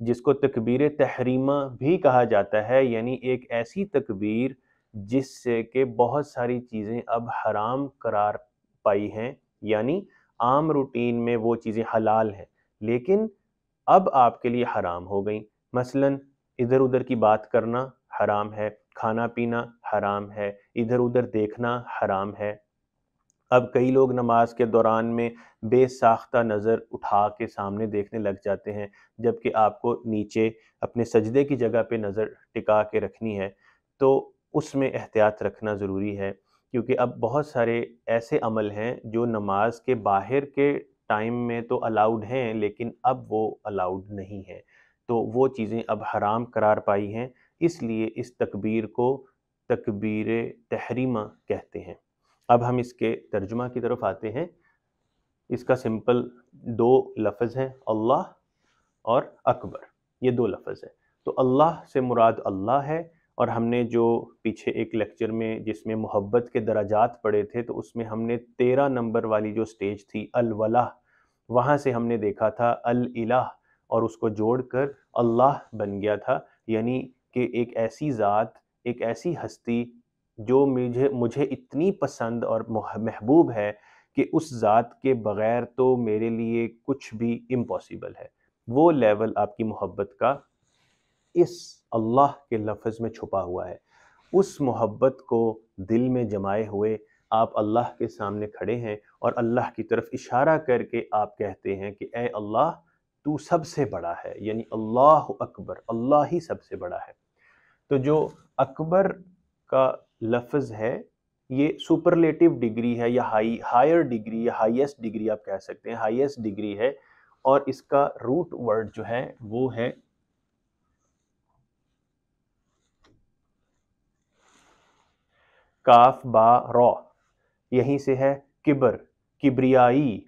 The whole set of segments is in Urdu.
جس کو تکبیر تحریمہ بھی کہا جاتا ہے، یعنی ایک ایسی تکبیر جس سے کہ بہت ساری چیزیں اب حرام قرار پائی ہیں، یعنی عام روٹین میں وہ چیزیں حلال ہیں لیکن اب آپ کے لیے حرام ہو گئیں۔ مثلا ادھر ادھر کی بات کرنا حرام ہے، کھانا پینا حرام ہے، ادھر ادھر دیکھنا حرام ہے۔ اب کئی لوگ نماز کے دوران میں بے ساختہ نظر اٹھا کے سامنے دیکھنے لگ جاتے ہیں، جبکہ آپ کو نیچے اپنے سجدے کی جگہ پہ نظر ٹکا کے رکھنی ہے، تو اس میں احتیاط رکھنا ضروری ہے، کیونکہ اب بہت سارے ایسے عمل ہیں جو نماز کے باہر کے ٹائم میں تو الاؤڈ ہیں لیکن اب وہ الاؤڈ نہیں ہیں، تو وہ چیزیں اب حرام قرار پائی ہیں، اس لیے اس تکبیر کو تکبیر تحریمہ کہتے ہیں۔ اب ہم اس کے ترجمہ کی طرف آتے ہیں۔ اس کا سمپل دو لفظ ہیں، اللہ اور اکبر، یہ دو لفظ ہیں۔ تو اللہ سے مراد اللہ ہے، اور ہم نے جو پیچھے ایک لیکچر میں جس میں محبت کے درجات پڑھے تھے تو اس میں ہم نے 13 نمبر والی جو سٹیج تھی الولہ، وہاں سے ہم نے دیکھا تھا الالہ، اور اس کو جوڑ کر اللہ بن گیا تھا، یعنی کہ ایک ایسی ذات، ایک ایسی ہستی جو مجھے اتنی پسند اور محبوب ہے کہ اس ذات کے بغیر تو میرے لیے کچھ بھی امپاسبل ہے۔ وہ لیول آپ کی محبت کا اس اللہ کے لفظ میں چھپا ہوا ہے۔ اس محبت کو دل میں جمائے ہوئے آپ اللہ کے سامنے کھڑے ہیں اور اللہ کی طرف اشارہ کر کے آپ کہتے ہیں کہ اے اللہ تو سب سے بڑا ہے، یعنی اللہ اکبر، اللہ ہی سب سے بڑا ہے۔ تو جو اکبر کا لفظ ہے یہ سپرلیٹو ڈگری ہے، یا ہائر ڈگری یا ہائیسٹ ڈگری آپ کہہ سکتے ہیں، ہائیسٹ ڈگری ہے، اور اس کا روٹ ورڈ جو ہے وہ ہے کاف با را، یہیں سے ہے کبر، کبریائی،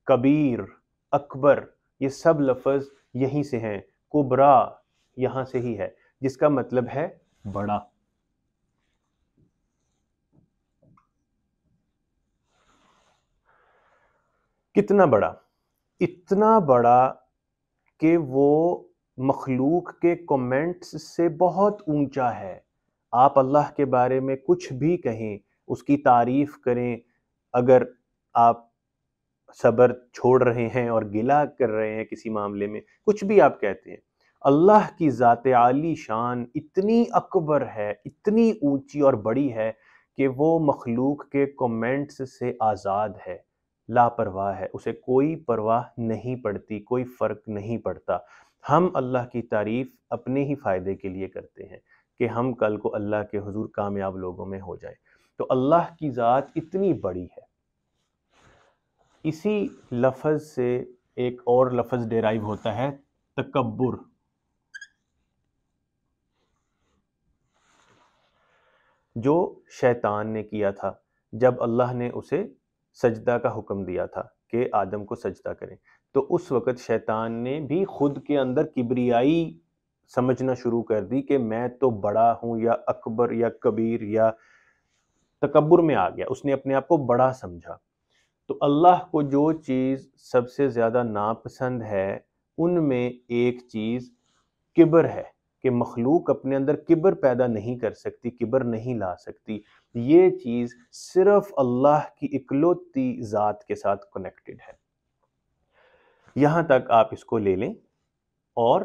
کبیر، اکبر، یہ سب لفظ یہیں سے ہیں، کبرا یہاں سے ہی ہے، جس کا مطلب ہے بڑا۔ کتنا بڑا؟ اتنا بڑا کہ وہ مخلوق کے کومنٹس سے بہت اونچا ہے۔ آپ اللہ کے بارے میں کچھ بھی کہیں، اس کی تعریف کریں، اگر آپ صبر چھوڑ رہے ہیں اور گلہ کر رہے ہیں کسی معاملے میں، کچھ بھی آپ کہتے ہیں، اللہ کی ذات عالی شان اتنی اکبر ہے، اتنی اونچی اور بڑی ہے کہ وہ مخلوق کے کومنٹس سے آزاد ہے، لاپرواہ ہے، اسے کوئی پرواہ نہیں پڑتی، کوئی فرق نہیں پڑتا۔ ہم اللہ کی تعریف اپنے ہی فائدے کے لیے کرتے ہیں کہ ہم کل کو اللہ کے حضور کامیاب لوگوں میں ہو جائیں۔ تو اللہ کی ذات اتنی بڑی ہے۔ اسی لفظ سے ایک اور لفظ ڈیرائیو ہوتا ہے تکبر۔ جو شیطان نے کیا تھا جب اللہ نے اسے سجدہ کا حکم دیا تھا کہ آدم کو سجدہ کریں، تو اس وقت شیطان نے بھی خود کے اندر کبریائی سمجھنا شروع کر دی کہ میں تو بڑا ہوں، یا اکبر یا کبیر، یا تکبر میں آ گیا، اس نے اپنے آپ کو بڑا سمجھا۔ تو اللہ کو جو چیز سب سے زیادہ ناپسند ہے ان میں ایک چیز کبر ہے، کہ مخلوق اپنے اندر کبر پیدا نہیں کر سکتی، کبر نہیں لا سکتی۔ یہ چیز صرف اللہ کی اکلوتی ذات کے ساتھ کنیکٹڈ ہے۔ یہاں تک آپ اس کو لے لیں، اور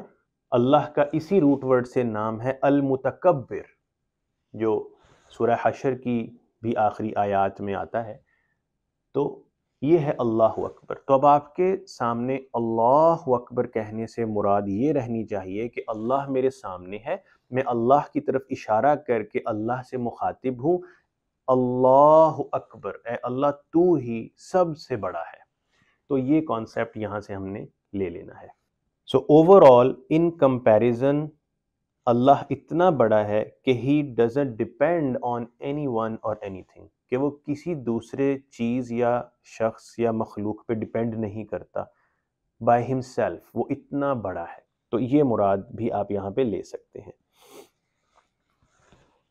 اللہ کا اسی روٹ ورڈ سے نام ہے المتکبر، جو سورہ حشر کی بھی آخری آیات میں آتا ہے۔ تو یہ ہے اللہ اکبر۔ تو اب آپ کے سامنے اللہ اکبر کہنے سے مراد یہ رہنی چاہیے کہ اللہ میرے سامنے ہے، میں اللہ کی طرف اشارہ کر کے اللہ سے مخاطب ہوں، اللہ اکبر، اے اللہ تو ہی سب سے بڑا ہے۔ تو یہ کانسیپٹ یہاں سے ہم نے لے لینا ہے۔ سو اوور آل ان کمپیریزن اللہ اتنا بڑا ہے کہ he doesn't depend on any one اور اینی تھنگ، کہ وہ کسی دوسرے چیز یا شخص یا مخلوق پہ ڈیپینڈ نہیں کرتا، بائی ہم سیلف، وہ اتنا بڑا ہے۔ تو یہ مراد بھی آپ یہاں پہ لے سکتے ہیں۔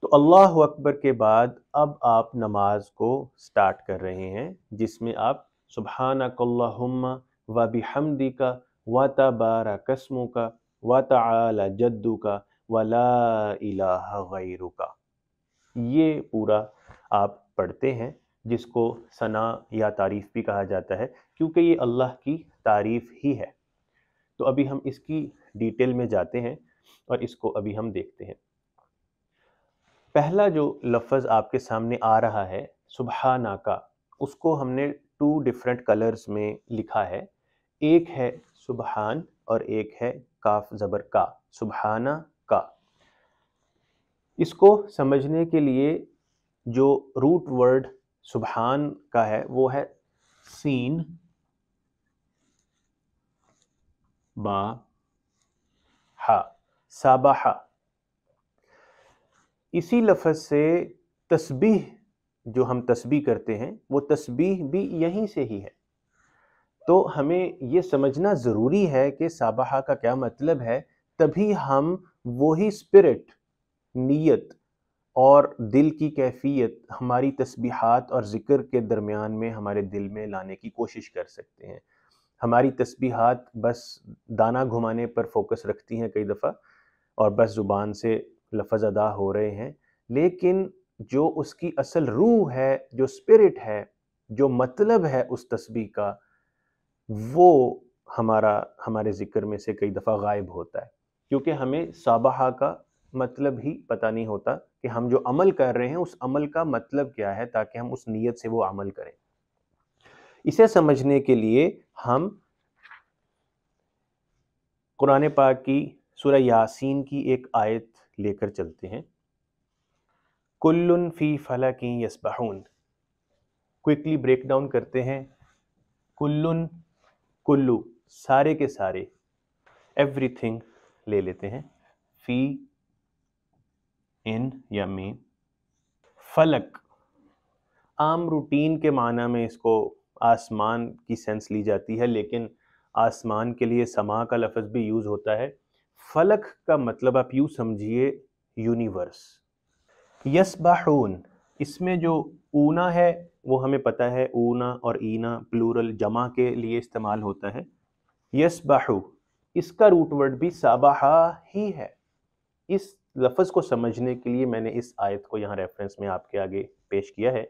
تو اللہ اکبر کے بعد اب آپ نماز کو سٹارٹ کر رہے ہیں، جس میں آپ سبحانک اللہم و بحمدک و تبارک اسمک وَتَعَالَ جَدُّكَ وَلَا إِلَٰهَ غَيْرُكَ۔ یہ پورا آپ پڑھتے ہیں، جس کو ثنا یا تعریف بھی کہا جاتا ہے، کیونکہ یہ اللہ کی تعریف ہی ہے۔ تو ابھی ہم اس کی ڈیٹیل میں جاتے ہیں اور اس کو ابھی ہم دیکھتے ہیں۔ پہلا جو لفظ آپ کے سامنے آ رہا ہے سبحانک، اس کو ہم نے 2 ڈیفرنٹ کلرز میں لکھا ہے، ایک ہے سبحان اور ایک ہے کاف زبر کا، سبحانہ کا۔ اس کو سمجھنے کے لیے جو روٹ ورڈ سبحان کا ہے وہ ہے سین با ہا، سابح۔ اسی لفظ سے تسبیح، جو ہم تسبیح کرتے ہیں، وہ تسبیح بھی یہیں سے ہی ہے۔ تو ہمیں یہ سمجھنا ضروری ہے کہ سابحہ کا کیا مطلب ہے، تبھی ہم وہی اسپرٹ، نیت اور دل کی کیفیت ہماری تسبیحات اور ذکر کے درمیان میں ہمارے دل میں لانے کی کوشش کر سکتے ہیں۔ ہماری تسبیحات بس دانہ گھمانے پر فوکس رکھتی ہیں کئی دفعہ، اور بس زبان سے لفظ ادا ہو رہے ہیں، لیکن جو اس کی اصل روح ہے، جو اسپرٹ ہے، جو مطلب ہے اس تسبیح کا، وہ ہمارے ذکر میں سے کئی دفعہ غائب ہوتا ہے، کیونکہ ہمیں سابحہ کا مطلب ہی پتہ نہیں ہوتا کہ ہم جو عمل کر رہے ہیں اس عمل کا مطلب کیا ہے، تاکہ ہم اس نیت سے وہ عمل کریں۔ اسے سمجھنے کے لیے ہم قرآن پاک کی سورہ یاسین کی ایک آیت لے کر چلتے ہیں، کُلٌ فی فلک یسبحون۔ کوئکلی بریک ڈاؤن کرتے ہیں، کُلٌ، کلو، سارے کے سارے، ایوری تھنگ لے لیتے ہیں، فی، ان یا میں، فلک، عام روٹین کے معنی میں اس کو آسمان کی سینس لی جاتی ہے، لیکن آسمان کے لیے سما کا لفظ بھی یوز ہوتا ہے۔ فلک کا مطلب آپ یوں سمجھیے یونیورس۔ یسبحون، اس میں جو اونا ہے وہ ہمیں پتہ ہے، اونا اور اینا پلورل جمع کے لیے استعمال ہوتا ہے۔ یسبحو، اس کا روٹ ورڈ بھی سابحہ ہی ہے۔ اس لفظ کو سمجھنے کے لیے میں نے اس آیت کو یہاں ریفرنس میں آپ کے آگے پیش کیا ہے۔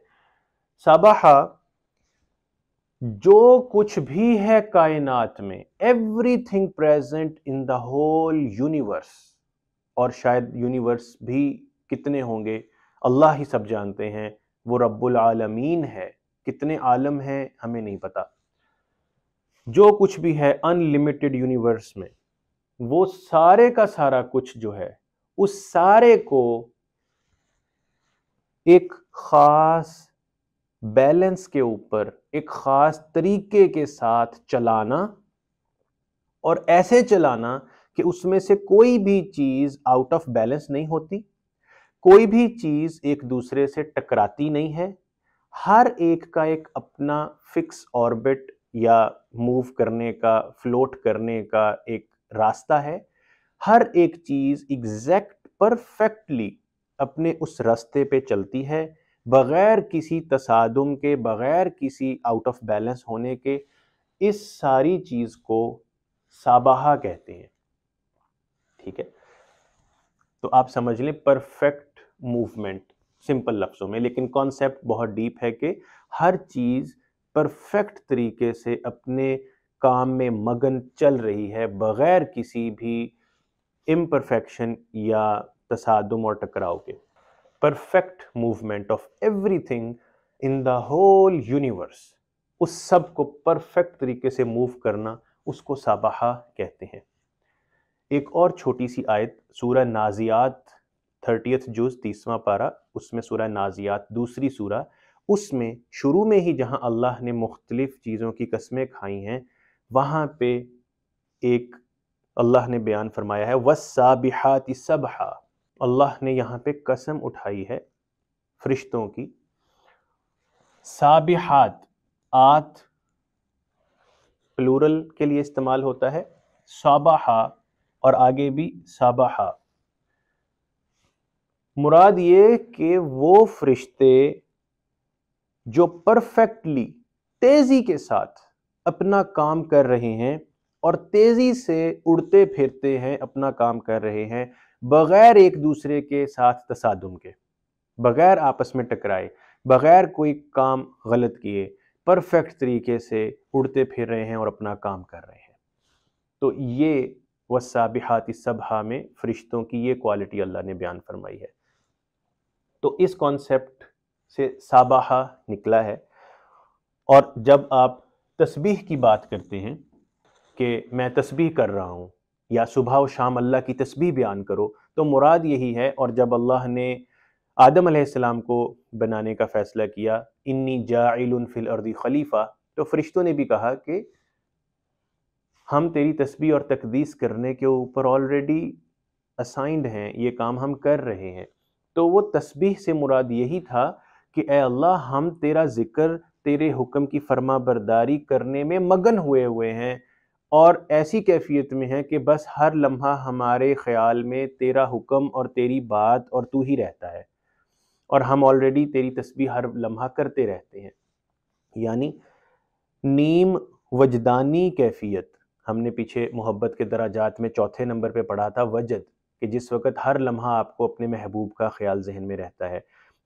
سابحہ، جو کچھ بھی ہے کائنات میں، every thing present in the whole universe, اور شاید یونیورس بھی کتنے ہوں گے اللہ ہی سب جانتے ہیں، وہ رب العالمین ہے، کتنے عالم ہیں ہمیں نہیں پتا۔ جو کچھ بھی ہے ان لمیٹڈ یونیورس میں، وہ سارے کا سارا کچھ جو ہے، اس سارے کو ایک خاص بیلنس کے اوپر، ایک خاص طریقے کے ساتھ چلانا، اور ایسے چلانا کہ اس میں سے کوئی بھی چیز آؤٹ آف بیلنس نہیں ہوتی، کوئی بھی چیز ایک دوسرے سے ٹکراتی نہیں ہے، ہر ایک کا ایک اپنا فکس آربٹ یا موو کرنے کا، فلوٹ کرنے کا ایک راستہ ہے، ہر ایک چیز ایگزیکٹ پرفیکٹلی اپنے اس راستے پہ چلتی ہے، بغیر کسی تصادم کے، بغیر کسی آؤٹ آف بیلنس ہونے کے۔ اس ساری چیز کو سابحہ کہتے ہیں، ٹھیک ہے؟ تو آپ سمجھ لیں پرفیکٹ موومنٹ سمپل لفظوں میں، لیکن کانسیپٹ بہت ڈیپ ہے کہ ہر چیز پرفیکٹ طریقے سے اپنے کام میں مگن چل رہی ہے، بغیر کسی بھی امپرفیکشن یا تصادم اور ٹکراؤ کے۔ Perfect movement of everything in the whole universe, اس سب کو پرفیکٹ طریقے سے موو کرنا، اس کو سابحہ کہتے ہیں۔ ایک اور چھوٹی سی آیت سورہ نازیات 30th جز 30واں پارہ، اس میں سورہ نازیات دوسری سورہ، اس میں شروع میں ہی جہاں اللہ نے مختلف چیزوں کی قسمیں کھائی ہیں، وہاں پہ ایک اللہ نے بیان فرمایا ہے وَالسَّابِحَاتِ سَبْحًا، اللہ نے یہاں پہ قسم اٹھائی ہے فرشتوں کی۔ سابحات، آت پلورل کے لیے استعمال ہوتا ہے، صابحہ اور آگے بھی صابحہ، مراد یہ کہ وہ فرشتے جو پرفیکٹلی تیزی کے ساتھ اپنا کام کر رہے ہیں، اور تیزی سے اڑتے پھرتے ہیں، اپنا کام کر رہے ہیں بغیر ایک دوسرے کے ساتھ تصادم کے، بغیر آپس میں ٹکرائے، بغیر کوئی کام غلط کیے، پرفیکٹ طریقے سے اڑتے پھر رہے ہیں اور اپنا کام کر رہے ہیں۔ تو یہ والسابحات سبحا میں فرشتوں کی یہ کوالٹی اللہ نے بیان فرمائی ہے۔ تو اس کانسیپٹ سے سابحہ نکلا ہے۔ اور جب آپ تسبیح کی بات کرتے ہیں کہ میں تسبیح کر رہا ہوں یا صبح و شام اللہ کی تسبیح بیان کرو، تو مراد یہی ہے۔ اور جب اللہ نے آدم علیہ السلام کو بنانے کا فیصلہ کیا، انی جاعل فی الارض خلیفہ، تو فرشتوں نے بھی کہا کہ ہم تیری تسبیح اور تقدیس کرنے کے اوپر آلریڈی اسائنڈ ہیں، یہ کام ہم کر رہے ہیں۔ تو وہ تسبیح سے مراد یہی تھا کہ اے اللہ، ہم تیرا ذکر، تیرے حکم کی فرما برداری کرنے میں مگن ہوئے ہیں، اور ایسی کیفیت میں ہیں کہ بس ہر لمحہ ہمارے خیال میں تیرا حکم اور تیری بات اور تو ہی رہتا ہے، اور ہم آلریڈی تیری تسبیح ہر لمحہ کرتے رہتے ہیں۔ یعنی نیم وجدانی کیفیت، ہم نے پیچھے محبت کے درجات میں چوتھے نمبر پہ پڑھا تھا وجد، کہ جس وقت ہر لمحہ آپ کو اپنے محبوب کا خیال ذہن میں رہتا ہے،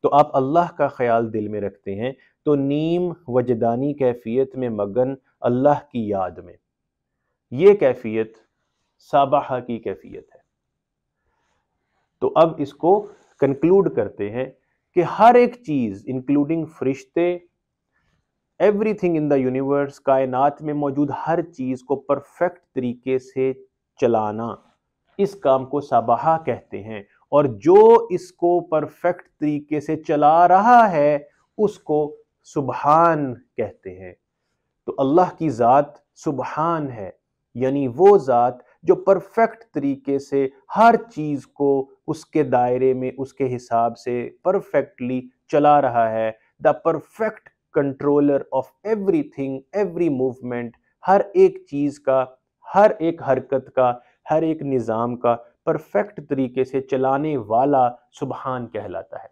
تو آپ اللہ کا خیال دل میں رکھتے ہیں، تو نیم وجدانی کیفیت میں مگن اللہ کی یاد میں، یہ کیفیت سابحہ کی کیفیت ہے۔ تو اب اس کو کنکلوڈ کرتے ہیں کہ ہر ایک چیز انکلوڈنگ فرشتے، every thing in the universe, کائنات میں موجود ہر چیز کو پرفیکٹ طریقے سے چلانا، اس کام کو سابحہ کہتے ہیں، اور جو اس کو پرفیکٹ طریقے سے چلا رہا ہے اس کو سبحان کہتے ہیں۔ تو اللہ کی ذات سبحان ہے، یعنی وہ ذات جو پرفیکٹ طریقے سے ہر چیز کو اس کے دائرے میں، اس کے حساب سے پرفیکٹلی چلا رہا ہے، the perfect controller of everything, every movement, ہر ایک چیز کا، ہر ایک حرکت کا، ہر ایک نظام کا پرفیکٹ طریقے سے چلانے والا سبحان کہلاتا ہے۔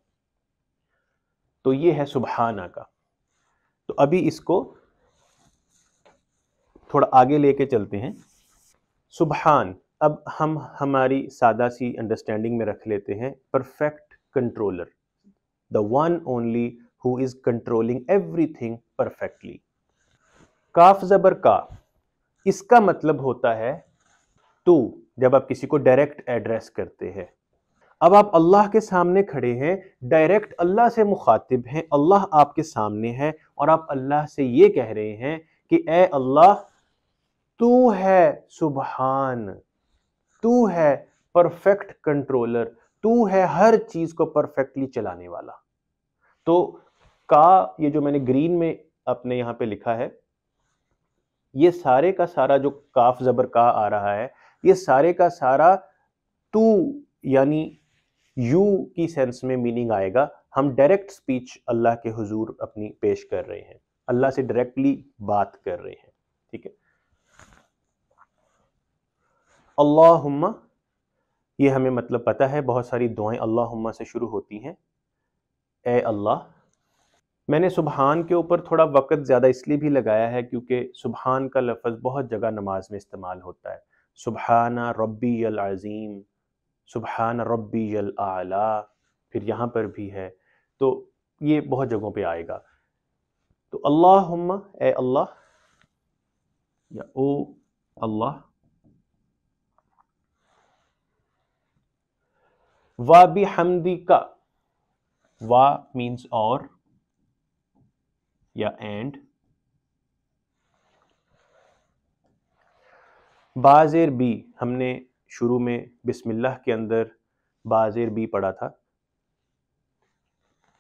تو یہ ہے سبحانہ کا۔ تو ابھی اس کو تھوڑا آگے لے کے چلتے ہیں۔ سبحان اب ہم ہماری سادہ سی انڈرسٹینڈنگ میں رکھ لیتے ہیں، perfect controller, the one only who is controlling everything perfectly۔ کاف زبر کا، اس کا مطلب ہوتا ہے تو، جب آپ کسی کو ڈائریکٹ ایڈریس کرتے ہیں۔ اب آپ اللہ کے سامنے کھڑے ہیں، ڈائریکٹ اللہ سے مخاطب ہیں، اللہ آپ کے سامنے ہے، اور آپ اللہ سے یہ کہہ رہے ہیں کہ اے اللہ، تو ہے سبحان، تو ہے پرفیکٹ کنٹرولر، تو ہے ہر چیز کو پرفیکٹلی چلانے والا۔ تو کا، یہ جو میں نے گرین میں اپنے یہاں پہ لکھا ہے، یہ سارے کا سارا جو کاف زبر کا آ رہا ہے، یہ سارے کا سارا تو یعنی یو کی سینس میں میننگ آئے گا۔ ہم ڈائریکٹ سپیچ اللہ کے حضور اپنی پیش کر رہے ہیں، اللہ سے ڈائریکٹلی بات کر رہے ہیں، ٹھیک ہے۔ اللہم، یہ ہمیں مطلب پتہ ہے، بہت ساری دعائیں اللہم سے شروع ہوتی ہیں، اے اللہ۔ میں نے سبحان کے اوپر تھوڑا وقت زیادہ اس لیے بھی لگایا ہے کیونکہ سبحان کا لفظ بہت جگہ نماز میں استعمال ہوتا ہے۔ سبحان ربی العظیم، سبحان ربی الاعلی، پھر یہاں پر بھی ہے، تو یہ بہت جگہوں پہ آئے گا۔ تو اللہم، اے اللہ یا او اللہ، وا بحمدک، وا مینس اور یا اینڈ، بازیر بی، ہم نے شروع میں بسم اللہ کے اندر بازیر بی پڑھا تھا،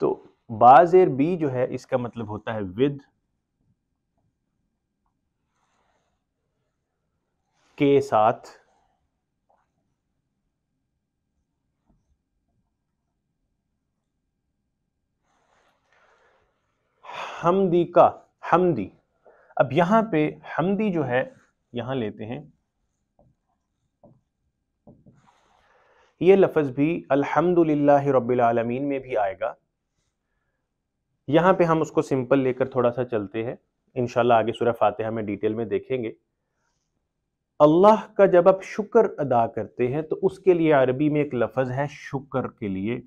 تو بازیر بی جو ہے اس کا مطلب ہوتا ہے ود کے ساتھ، حمدی کا، حمدی، اب یہاں پہ حمدی جو ہے، یہاں لیتے ہیں، یہ لفظ بھی الحمدللہ رب العالمین میں بھی آئے گا۔ یہاں پہ ہم اس کو سمپل لے کر تھوڑا سا چلتے ہیں، انشاءاللہ آگے سورہ فاتحہ میں ڈیٹیل میں دیکھیں گے۔ اللہ کا جب آپ شکر ادا کرتے ہیں تو اس کے لیے عربی میں ایک لفظ ہے شکر کے لیے،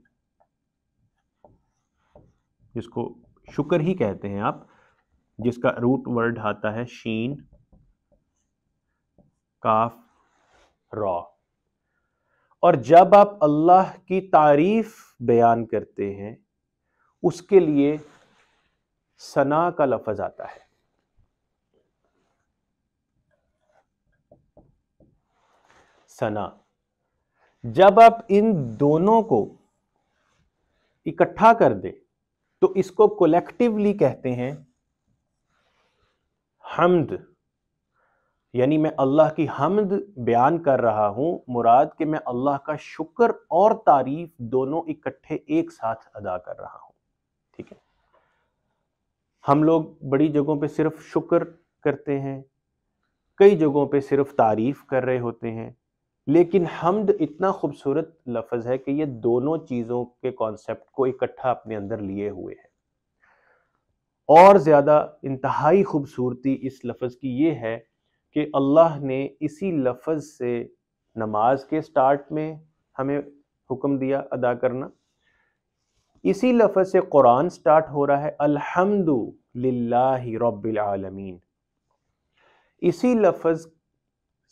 جس کو شکر ہی کہتے ہیں آپ، جس کا روٹ ورڈ آتا ہے شین کاف را. اور جب آپ اللہ کی تعریف بیان کرتے ہیں اس کے لیے ثنا کا لفظ آتا ہے. ثنا. جب آپ ان دونوں کو اکٹھا کر دیں تو اس کو کولیکٹیولی کہتے ہیں حمد. یعنی میں اللہ کی حمد بیان کر رہا ہوں، مراد کہ میں اللہ کا شکر اور تعریف دونوں اکٹھے ایک ساتھ ادا کر رہا ہوں. ٹھیک ہے. ہم لوگ بڑی جگہوں پہ صرف شکر کرتے ہیں، کئی جگہوں پہ صرف تعریف کر رہے ہوتے ہیں، لیکن حمد اتنا خوبصورت لفظ ہے کہ یہ دونوں چیزوں کے کانسیپٹ کو اکٹھا اپنے اندر لیے ہوئے ہے. اور زیادہ انتہائی خوبصورتی اس لفظ کی یہ ہے کہ اللہ نے اسی لفظ سے نماز کے سٹارٹ میں ہمیں حکم دیا ادا کرنا، اسی لفظ سے قرآن سٹارٹ ہو رہا ہے الحمد للہ رب العالمین. اسی لفظ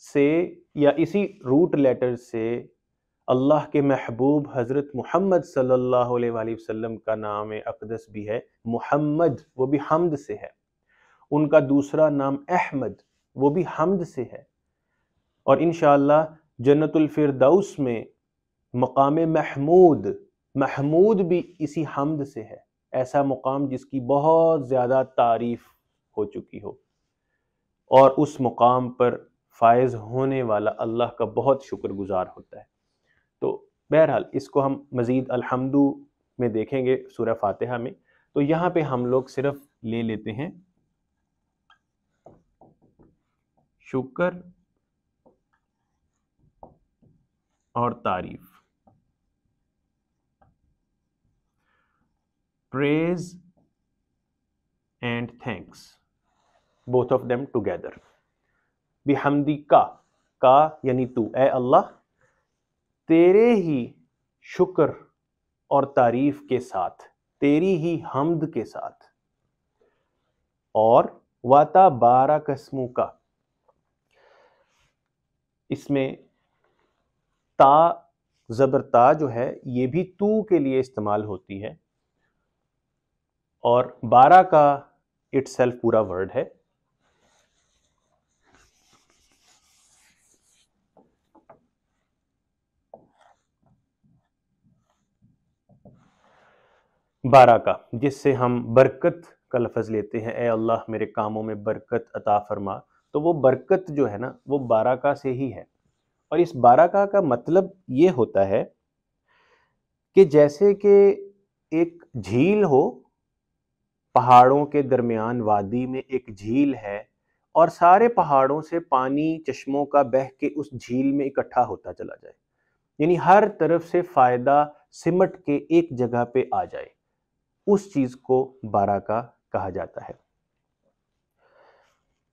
سے یا اسی روٹ لیٹر سے اللہ کے محبوب حضرت محمد صلی اللہ علیہ وآلہ وسلم کا نام اقدس بھی ہے محمد، وہ بھی حمد سے ہے. ان کا دوسرا نام احمد، وہ بھی حمد سے ہے. اور انشاءاللہ جنت الفردوس میں مقام محمود، محمود بھی اسی حمد سے ہے. ایسا مقام جس کی بہت زیادہ تعریف ہو چکی ہو، اور اس مقام پر فائز ہونے والا اللہ کا بہت شکر گزار ہوتا ہے. تو بہرحال اس کو ہم مزید الحمدو میں دیکھیں گے سورہ فاتحہ میں. تو یہاں پہ ہم لوگ صرف لے لیتے ہیں شکر اور تعریف، praise and thanks, both of them together. بحمدی کا یعنی تو، اے اللہ تیرے ہی شکر اور تعریف کے ساتھ، تیری ہی حمد کے ساتھ. اور واتا بارہ قسموں کا، اس میں تا زبر تا جو ہے یہ بھی تو کے لیے استعمال ہوتی ہے، اور بارہ کا اٹ سیلف پورا ورڈ ہے. بارہ کا جس سے ہم برکت کا لفظ لیتے ہیں، اے اللہ میرے کاموں میں برکت عطا فرما. تو وہ برکت جو ہے نا وہ بارہ کا سے ہی ہے. اور اس بارہ کا مطلب یہ ہوتا ہے کہ جیسے کہ ایک جھیل ہو، پہاڑوں کے درمیان وادی میں ایک جھیل ہے، اور سارے پہاڑوں سے پانی چشموں کا بہہ کے اس جھیل میں اکٹھا ہوتا چلا جائے، یعنی ہر طرف سے فائدہ سمٹ کے ایک جگہ پہ آ جائے، اس چیز کو بارہ کا کہا جاتا ہے.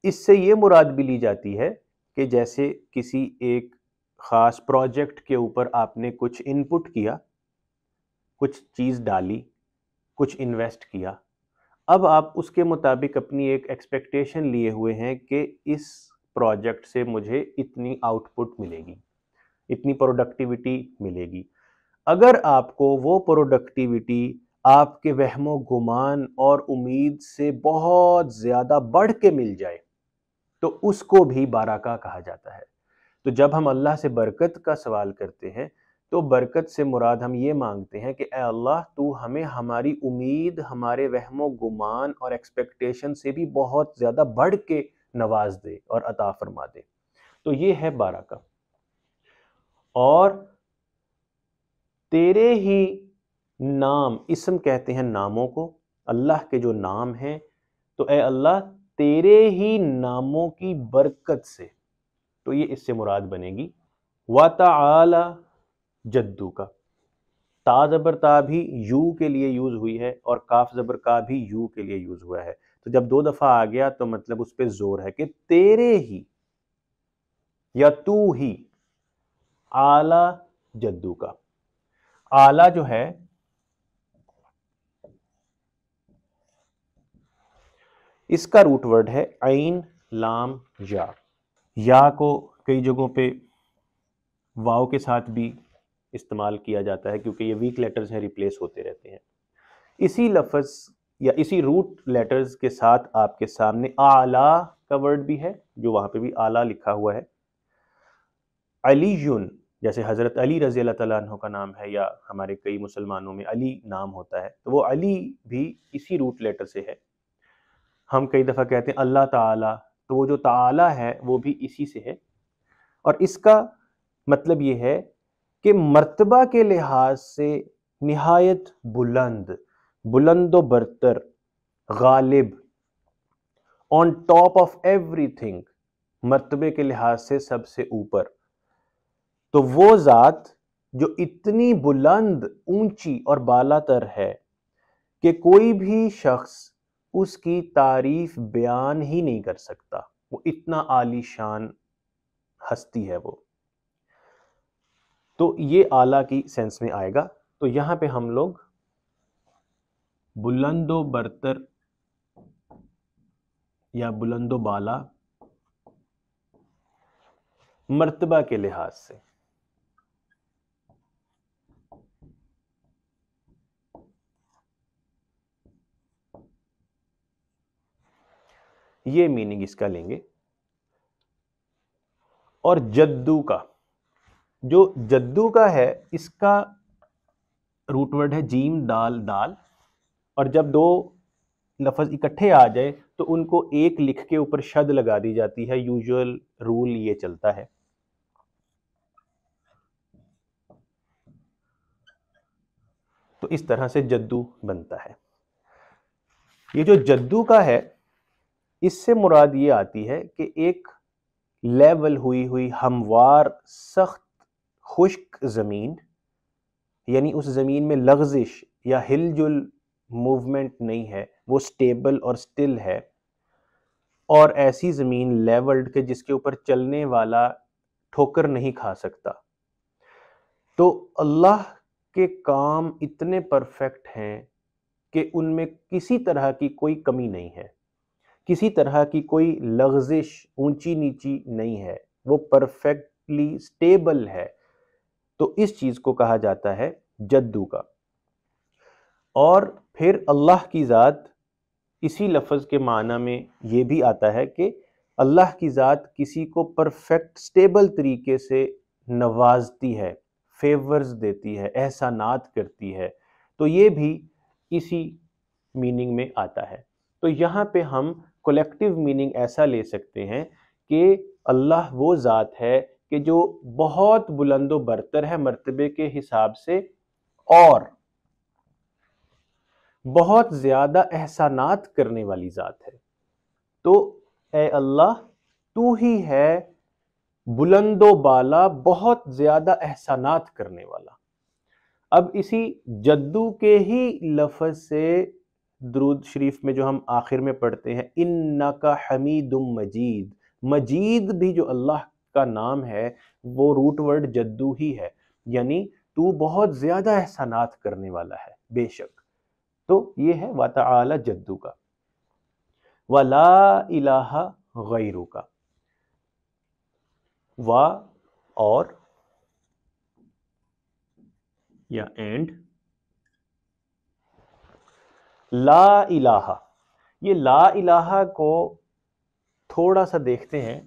اس سے یہ مراد بھی لی جاتی ہے کہ جیسے کسی ایک خاص پروجیکٹ کے اوپر آپ نے کچھ ان پٹ کیا، کچھ چیز ڈالی، کچھ انویسٹ کیا، اب آپ اس کے مطابق اپنی ایک ایکسپیکٹیشن لیے ہوئے ہیں کہ اس پروجیکٹ سے مجھے اتنی آؤٹ پٹ ملے گی، اتنی پروڈکٹیوٹی ملے گی. اگر آپ کو وہ پروڈکٹیوٹی آپ کے وہم و گمان اور امید سے بہت زیادہ بڑھ کے مل جائے تو اس کو بھی بارہ کا کہا جاتا ہے. تو جب ہم اللہ سے برکت کا سوال کرتے ہیں تو برکت سے مراد ہم یہ مانگتے ہیں کہ اے اللہ تو ہمیں ہماری امید، ہمارے وہم و گمان اور ایکسپیکٹیشن سے بھی بہت زیادہ بڑھ کے نواز دے اور عطا فرما دے. تو یہ ہے بارہ کا. اور تیرے ہی نام، اسم کہتے ہیں ناموں کو، اللہ کے جو نام ہیں، تو اے اللہ تیرے ہی ناموں کی برکت سے، تو یہ اس سے مراد بنے گی. وَتَعَالَى جدو کا، تا زبر تا بھی یو کے لیے یوز ہوئی ہے، اور کاف زبر کا بھی یو کے لیے یوز ہوا ہے. تو جب دو دفعہ آ گیا تو مطلب اس پہ زور ہے کہ تیرے ہی یا تو ہی اعلی جدو کا. اعلی جو ہے اس کا روٹ ورڈ ہے عین لام یا. یا کو کئی جگہوں پہ واو کے ساتھ بھی استعمال کیا جاتا ہے کیونکہ یہ ویک لیٹرز ہیں، ریپلیس ہوتے رہتے ہیں. اسی لفظ یا اسی روٹ لیٹرز کے ساتھ آپ کے سامنے اعلی کا ورڈ بھی ہے جو وہاں پہ بھی اعلی لکھا ہوا ہے. علی، جیسے حضرت علی رضی اللہ تعالیٰ عنہ کا نام ہے، یا ہمارے کئی مسلمانوں میں علی نام ہوتا ہے، تو وہ علی بھی اسی روٹ لیٹر سے ہے. ہم کئی دفعہ کہتے ہیں اللہ تعالیٰ، تو وہ جو تعالیٰ ہے وہ بھی اسی سے ہے. اور اس کا مطلب یہ ہے کہ مرتبہ کے لحاظ سے نہایت بلند و برتر، غالب، on top of every thing, مرتبے کے لحاظ سے سب سے اوپر. تو وہ ذات جو اتنی بلند، اونچی اور بالا تر ہے کہ کوئی بھی شخص اس کی تعریف بیان ہی نہیں کر سکتا، وہ اتنا عالی شان ہستی ہے وہ. تو یہ اعلیٰ کی سینس میں آئے گا. تو یہاں پہ ہم لوگ بلند و برتر یا بلند و بالا مرتبہ کے لحاظ سے، یہ میننگ اس کا لیں گے. اور جدو کا، جو جدو کا ہے اس کا روٹ ورڈ ہے جیم دال دال. اور جب دو لفظ اکٹھے آ جائے تو ان کو ایک لکھ کے اوپر شد لگا دی جاتی ہے. یوزول رول یہ چلتا ہے. تو اس طرح سے جدو بنتا ہے. یہ جو جدو کا ہے اس سے مراد یہ آتی ہے کہ ایک لیول ہوئی ہموار، سخت، خشک زمین، یعنی اس زمین میں لغزش یا ہل جل موومنٹ نہیں ہے، وہ سٹیبل اور سٹل ہے. اور ایسی زمین لیولڈ کہ جس کے اوپر چلنے والا ٹھوکر نہیں کھا سکتا. تو اللہ کے کام اتنے پرفیکٹ ہیں کہ ان میں کسی طرح کی کوئی کمی نہیں ہے، کسی طرح کی کوئی لغزش اونچی نیچی نہیں ہے، وہ پرفیکٹلی سٹیبل ہے. تو اس چیز کو کہا جاتا ہے جدو کا. اور پھر اللہ کی ذات اسی لفظ کے معنی میں یہ بھی آتا ہے کہ اللہ کی ذات کسی کو پرفیکٹ سٹیبل طریقے سے نوازتی ہے، فیورز دیتی ہے، احسانات کرتی ہے. تو یہ بھی اسی میننگ میں آتا ہے. تو یہاں پہ ہم کولیکٹیو میننگ ایسا لے سکتے ہیں کہ اللہ وہ ذات ہے کہ جو بہت بلند و برتر ہے مرتبے کے حساب سے، اور بہت زیادہ احسانات کرنے والی ذات ہے. تو اے اللہ تو ہی ہے بلند و بالا، بہت زیادہ احسانات کرنے والا. اب اسی جدو کے ہی لفظ سے درود شریف میں جو ہم آخر میں پڑھتے ہیں انکا حمید مجید، مجید بھی جو اللہ کا نام ہے وہ روٹ ورڈ جدو ہی ہے، یعنی تو بہت زیادہ احسانات کرنے والا ہے بے شک. تو یہ ہے وَتَعَالَى جدو کا. وَلَا إِلَٰهَ غَيْرُكَ، وا اور یا اینڈ، لا الہ. یہ لا الہ کو تھوڑا سا دیکھتے ہیں.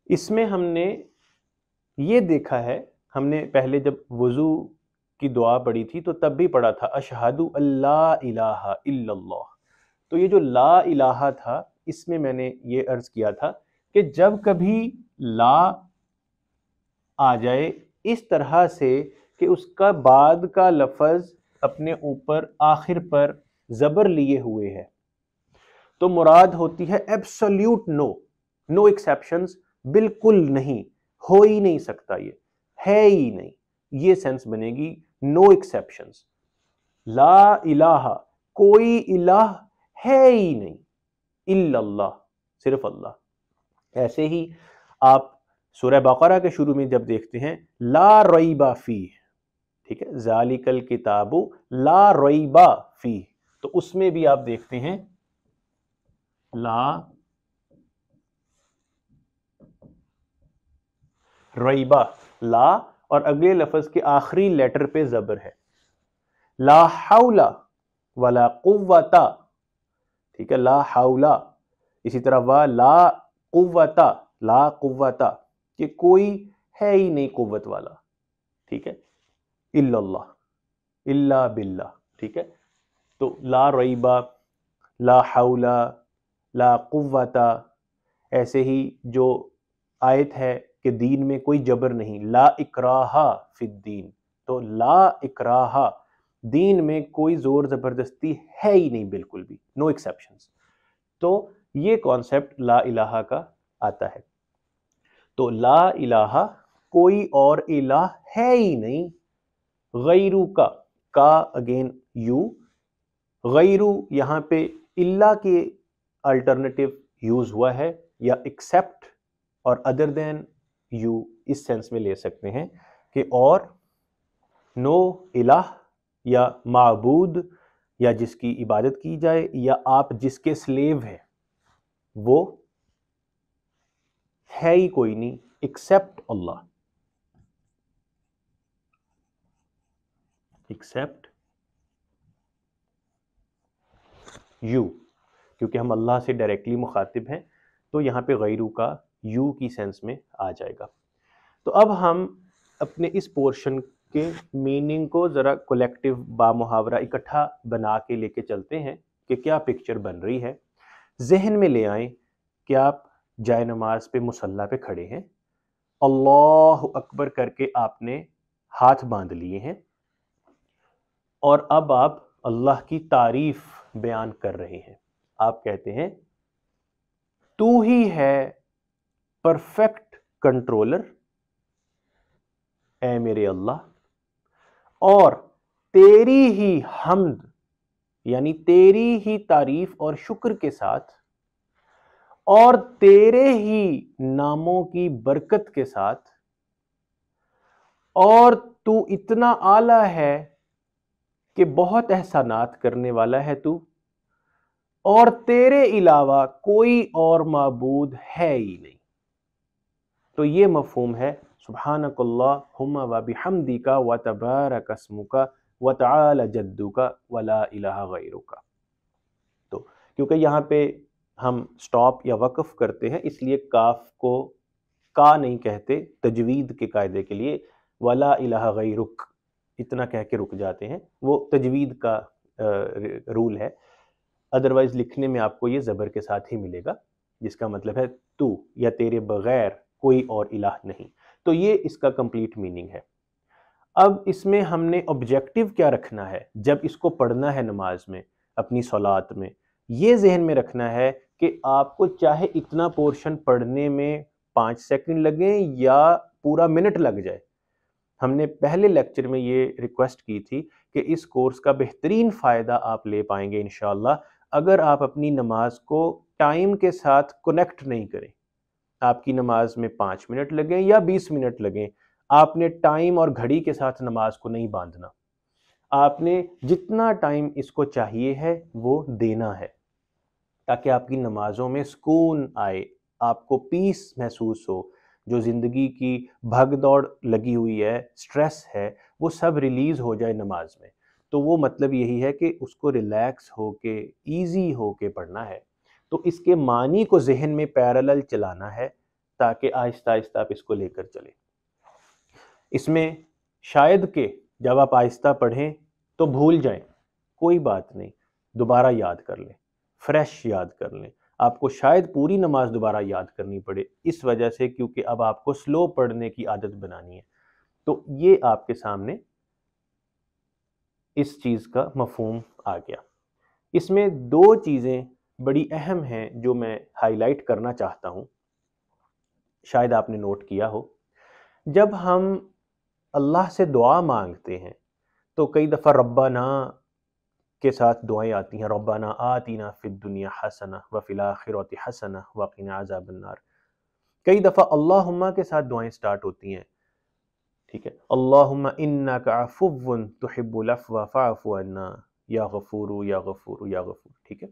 اس میں ہم نے یہ دیکھا ہے، ہم نے پہلے جب وضو کی دعا پڑھی تھی تو تب بھی پڑھا تھا اشہد اللہ الہ الا اللہ. تو یہ جو لا الہ تھا اس میں میں نے یہ عرض کیا تھا کہ جب کبھی لا آ جائے اس طرح سے کہ اس کا بعد کا لفظ اپنے اوپر آخر پر زبر لیے ہوئے ہے، تو مراد ہوتی ہے ایبسولیوٹ نو ایکسیپشنز، بالکل نہیں، ہو ہی نہیں سکتا، یہ ہے ہی نہیں، یہ سینس بنے گی نو ایکسیپشنز. لا الہ کوئی الہ ہے ہی نہیں، الا اللہ، صرف اللہ۔ ایسے ہی آپ سورہ بقرہ کے شروع میں جب دیکھتے ہیں لا ریب فیہ، ٹھیک ہے، ذالک الکتاب لا ریب فیہ، تو اس میں بھی آپ دیکھتے ہیں لا ریبہ، لا اور اگلے لفظ کے آخری لیٹر پہ زبر ہے، لا حول ولا قوت، ٹھیک ہے، لا حول، اسی طرح لا قوت، لا قوت، کہ کوئی ہے ہی نہیں قوت والا، ٹھیک ہے، الا اللہ، الا باللہ، ٹھیک ہے۔ تو لا ریبہ، لا حول، لا قوت، ایسے ہی جو آیت ہے کہ دین میں کوئی جبر نہیں، لا اکراہ فی الدین، تو لا اکراہ، دین میں کوئی زور زبردستی ہے ہی نہیں بالکل بھی، نو ایکسیپشنز۔ تو یہ کانسیپٹ لا الہ کا آتا ہے۔ تو لا الہ، کوئی اور الہ ہے ہی نہیں، غیرو کا اگین یو، غیرو یہاں پہ اللہ کے الٹرنیٹیو یوز ہوا ہے، یا ایکسیپٹ اور ادر دین یو اس سینس میں لے سکتے ہیں کہ اور نو الہ یا معبود یا جس کی عبادت کی جائے یا آپ جس کے سلیو ہیں وہ ہے ہی کوئی نہیں ایکسیپٹ اللہ، ایکسیپٹ یو، کیونکہ ہم اللہ سے ڈائریکٹلی مخاطب ہیں تو یہاں پہ غیرو کا یو کی سینس میں آ جائے گا۔ تو اب ہم اپنے اس پورشن کے میننگ کو ذرا کولیکٹیو با محاورہ اکٹھا بنا کے لے کے چلتے ہیں کہ کیا پکچر بن رہی ہے۔ ذہن میں لے آئیں کہ آپ جائے نماز پہ مصلی پہ کھڑے ہیں، اللہ اکبر کر کے آپ نے ہاتھ باندھ لیے ہیں، اور اب آپ اللہ کی تعریف بیان کر رہے ہیں۔ آپ کہتے ہیں تو ہی ہے پرفیکٹ کنٹرولر اے میرے اللہ، اور تیری ہی حمد یعنی تیری ہی تعریف اور شکر کے ساتھ اور تیرے ہی ناموں کی برکت کے ساتھ، اور تو اتنا اعلیٰ ہے کہ بہت احسانات کرنے والا ہے تو، اور تیرے علاوہ کوئی اور معبود ہے ہی نہیں۔ تو یہ مفہوم ہے سبحانک اللہم و بحمدک و تبارک اسمک و تعالی جدک و لا الہ غیرک۔ تو کیونکہ یہاں پہ ہم سٹاپ یا وقف کرتے ہیں اس لیے کاف کو کا نہیں کہتے تجوید کے قاعدے کے لیے، ولا الہ غیرک اتنا کہہ کے رک جاتے ہیں، وہ تجوید کا رول ہے۔ ادروائز لکھنے میں آپ کو یہ زبر کے ساتھ ہی ملے گا، جس کا مطلب ہے تو یا تیرے بغیر کوئی اور الہ نہیں۔ تو یہ اس کا کمپلیٹ میننگ ہے۔ اب اس میں ہم نے آبجیکٹیو کیا رکھنا ہے جب اس کو پڑھنا ہے نماز میں، اپنی صلات میں، یہ ذہن میں رکھنا ہے کہ آپ کو چاہے اتنا پورشن پڑھنے میں 5 سیکنڈ لگیں یا پورا منٹ لگ جائے۔ ہم نے پہلے لیکچر میں یہ ریکویسٹ کی تھی کہ اس کورس کا بہترین فائدہ آپ لے پائیں گے انشاءاللہ اگر آپ اپنی نماز کو ٹائم کے ساتھ کنیکٹ نہیں کریں۔ آپ کی نماز میں 5 منٹ لگیں یا 20 منٹ لگیں، آپ نے ٹائم اور گھڑی کے ساتھ نماز کو نہیں باندھنا، آپ نے جتنا ٹائم اس کو چاہیے ہے وہ دینا ہے، تاکہ آپ کی نمازوں میں سکون آئے، آپ کو پیس محسوس ہو، جو زندگی کی بھگ دوڑ لگی ہوئی ہے، سٹریس ہے، وہ سب ریلیز ہو جائے نماز میں۔ تو وہ مطلب یہی ہے کہ اس کو ریلیکس ہو کے ایزی ہو کے پڑھنا ہے۔ تو اس کے معنی کو ذہن میں پیرالل چلانا ہے تاکہ آہستہ آہستہ آپ اس کو لے کر چلیں۔ اس میں شاید کہ جب آپ آہستہ پڑھیں تو بھول جائیں، کوئی بات نہیں، دوبارہ یاد کر لیں، فریش یاد کر لیں۔ آپ کو شاید پوری نماز دوبارہ یاد کرنی پڑے اس وجہ سے کیونکہ اب آپ کو سلو پڑھنے کی عادت بنانی ہے۔ تو یہ آپ کے سامنے اس چیز کا مفہوم آ گیا۔ اس میں 2 چیزیں بڑی اہم ہیں جو میں ہائی لائٹ کرنا چاہتا ہوں، شاید آپ نے نوٹ کیا ہو۔ جب ہم اللہ سے دعا مانگتے ہیں تو کئی دفعہ ربنا کے ساتھ دعائیں آتی ہیں، ربنا آتنا فی الدنیا حسنہ وفی الآخرۃ حسنہ وقنا عذاب النار۔ کئی دفعہ اللہم کے ساتھ دعائیں سٹارٹ ہوتی ہیں، ٹھیک ہے، اللہم انک عفو تحب العفو فاعف عنا یا غفور یا غفور یا غفور، ٹھیک ہے۔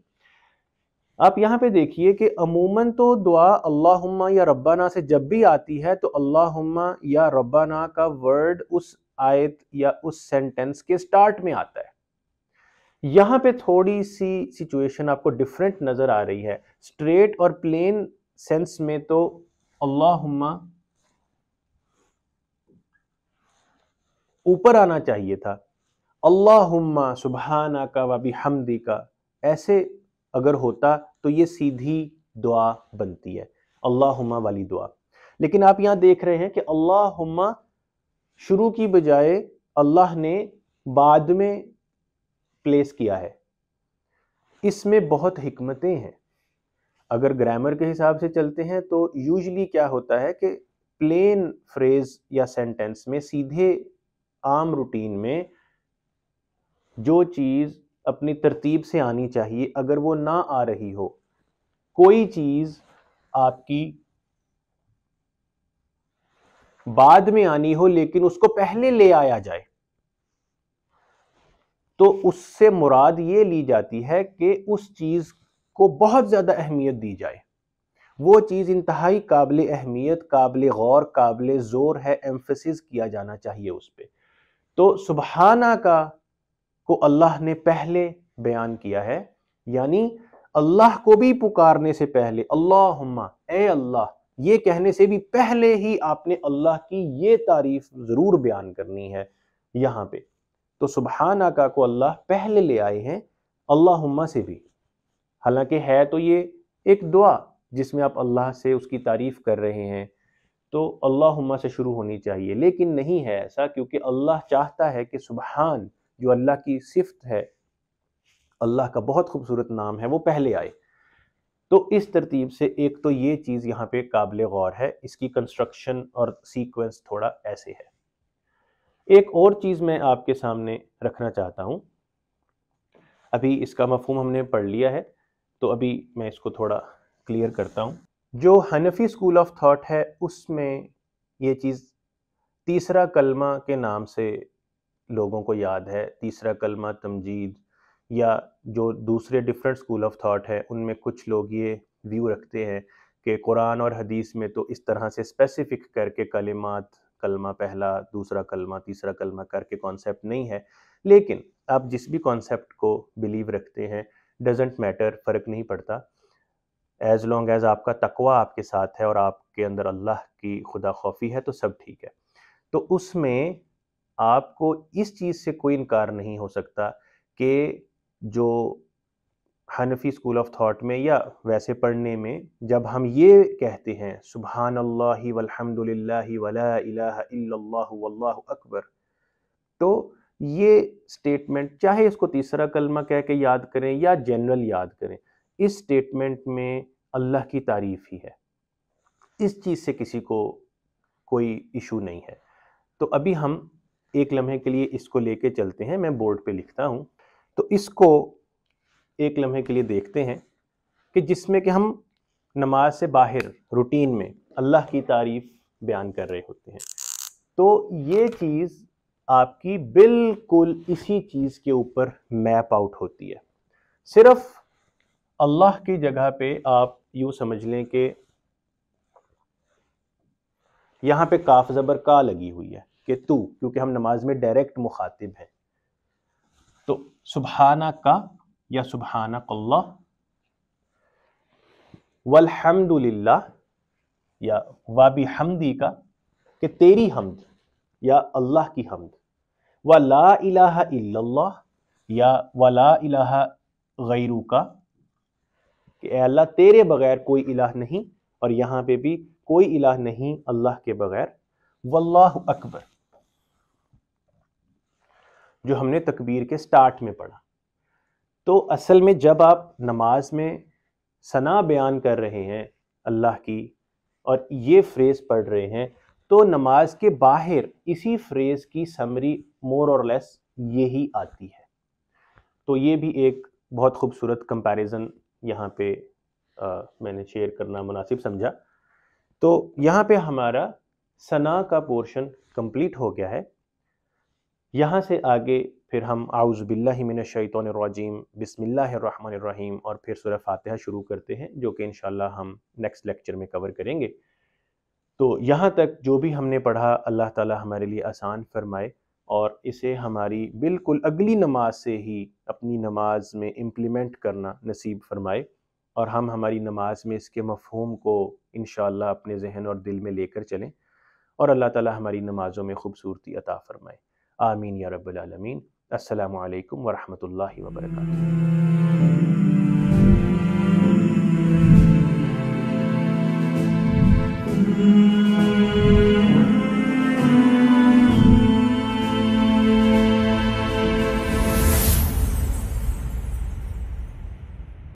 آپ یہاں پہ دیکھیے کہ عموماً تو دعا اللہم یا ربنا سے جب بھی آتی ہے تو اللہم یا ربنا کا ورڈ اس آیت یا اس سینٹنس کے سٹارٹ میں آتا ہے۔ یہاں پہ تھوڑی سی سچویشن آپ کو ڈیفرنٹ نظر آ رہی ہے۔ اسٹریٹ اور پلین سینس میں تو اللہم اوپر آنا چاہیے تھا، اللہم سبحانک و بحمدک، ایسے اگر ہوتا تو یہ سیدھی دعا بنتی ہے، اللہم والی دعا۔ لیکن آپ یہاں دیکھ رہے ہیں کہ اللہم شروع کی بجائے اللہ نے بعد میں پلیس کیا ہے۔ اس میں بہت حکمتیں ہیں۔ اگر گرامر کے حساب سے چلتے ہیں تو یوزلی کیا ہوتا ہے کہ پلین فریز یا سینٹنس میں سیدھے عام روٹین میں جو چیز اپنی ترتیب سے آنی چاہیے اگر وہ نہ آ رہی ہو، کوئی چیز آپ کی بعد میں آنی ہو لیکن اس کو پہلے لے آیا جائے، تو اس سے مراد یہ لی جاتی ہے کہ اس چیز کو بہت زیادہ اہمیت دی جائے، وہ چیز انتہائی قابل اہمیت، قابل غور، قابل زور ہے، ایمفسس کیا جانا چاہیے اس پہ۔ تو سبحانہ کو اللہ نے پہلے بیان کیا ہے، یعنی اللہ کو بھی پکارنے سے پہلے اللہم اے اللہ یہ کہنے سے بھی پہلے ہی آپ نے اللہ کی یہ تعریف ضرور بیان کرنی ہے یہاں پہ۔ تو سبحانہ کو اللہ پہلے لے آئے ہیں اللہم سے بھی، حالانکہ ہے تو یہ ایک دعا جس میں آپ اللہ سے اس کی تعریف کر رہے ہیں تو اللہم سے شروع ہونی چاہیے، لیکن نہیں ہے ایسا، کیونکہ اللہ چاہتا ہے کہ سبحان جو اللہ کی صفت ہے، اللہ کا بہت خوبصورت نام ہے، وہ پہلے آئے۔ تو اس ترتیب سے ایک تو یہ چیز یہاں پہ قابل غور ہے، اس کی کنسٹرکشن اور سیکوینس تھوڑا ایسے ہے۔ ایک اور چیز میں آپ کے سامنے رکھنا چاہتا ہوں، ابھی اس کا مفہوم ہم نے پڑھ لیا ہے تو ابھی میں اس کو تھوڑا کلیئر کرتا ہوں۔ جو حنفی اسکول آف تھاٹ ہے اس میں یہ چیز تیسرا کلمہ کے نام سے لوگوں کو یاد ہے، تیسرا کلمہ تمجید، یا جو دوسرے ڈیفرنٹ اسکول آف تھاٹ ہے ان میں کچھ لوگ یہ ویو رکھتے ہیں کہ قرآن اور حدیث میں تو اس طرح سے اسپیسیفک کر کے کلمات، کلمہ پہلا، دوسرا کلمہ، تیسرا کلمہ کر کے کانسیپٹ نہیں ہے، لیکن آپ جس بھی کانسیپٹ کو بلیو رکھتے ہیں ڈزنٹ میٹر، فرق نہیں پڑتا، ایز لانگ ایز آپ کا تقوی آپ کے ساتھ ہے اور آپ کے اندر اللہ کی خدا خوفی ہے تو سب ٹھیک ہے۔ تو اس میں آپ کو اس چیز سے کوئی انکار نہیں ہو سکتا کہ جو حنفی اسکول آف تھاٹ میں یا ویسے پڑھنے میں جب ہم یہ کہتے ہیں سبحان اللہ والحمد للہ ولا الہ الا اللہ واللہ اکبر، تو یہ سٹیٹمنٹ چاہے اس کو تیسرا کلمہ کہہ کے یاد کریں یا جنرل یاد کریں، اس سٹیٹمنٹ میں اللہ کی تعریف ہی ہے، اس چیز سے کسی کو کوئی ایشو نہیں ہے۔ تو ابھی ہم ایک لمحے کے لیے اس کو لے کے چلتے ہیں، میں بورڈ پہ لکھتا ہوں، تو اس کو ایک لمحے کے لیے دیکھتے ہیں کہ جس میں کہ ہم نماز سے باہر روٹین میں اللہ کی تعریف بیان کر رہے ہوتے ہیں، تو یہ چیز آپ کی بالکل اسی چیز کے اوپر میپ آؤٹ ہوتی ہے۔ صرف اللہ کی جگہ پہ آپ یوں سمجھ لیں کہ یہاں پہ کاف زبر کا لگی ہوئی ہے کہ تو، کیونکہ ہم نماز میں ڈائریکٹ مخاطب ہیں، تو سبحانہ کا یا سبحانک اللہ، والحمد للہ یا وبحمدی کا کہ تیری حمد یا اللہ کی حمد، ولا الہ الا اللہ یا ولا الہ غیرو کا کہ اے اللہ تیرے بغیر کوئی الہ نہیں، اور یہاں پہ بھی کوئی الہ نہیں اللہ کے بغیر، واللہ اکبر جو ہم نے تکبیر کے سٹارٹ میں پڑھا۔ تو اصل میں جب آپ نماز میں ثنا بیان کر رہے ہیں اللہ کی اور یہ فریز پڑھ رہے ہیں تو نماز کے باہر اسی فریز کی سمری مور اور لیس یہی آتی ہے۔ تو یہ بھی ایک بہت خوبصورت کمپیریزن یہاں پہ میں نے شیئر کرنا مناسب سمجھا۔ تو یہاں پہ ہمارا ثنا کا پورشن کمپلیٹ ہو گیا ہے۔ یہاں سے آگے پھر ہم اعوذ باللہ من الشیطان الرجیم، بسم اللہ الرحمن الرحیم، اور پھر سورہ فاتحہ شروع کرتے ہیں، جو کہ انشاءاللہ ہم نیکسٹ لیکچر میں کور کریں گے۔ تو یہاں تک جو بھی ہم نے پڑھا اللہ تعالی ہمارے لیے آسان فرمائے، اور اسے ہماری بالکل اگلی نماز سے ہی اپنی نماز میں امپلیمنٹ کرنا نصیب فرمائے، اور ہم ہماری نماز میں اس کے مفہوم کو انشاءاللہ اپنے ذہن اور دل میں لے کر چلیں، اور اللہ تعالی ہماری نمازوں میں خوبصورتی عطا فرمائے۔ آمین یا رب العالمین۔ السلام علیکم ورحمۃ اللہ وبرکاتہ۔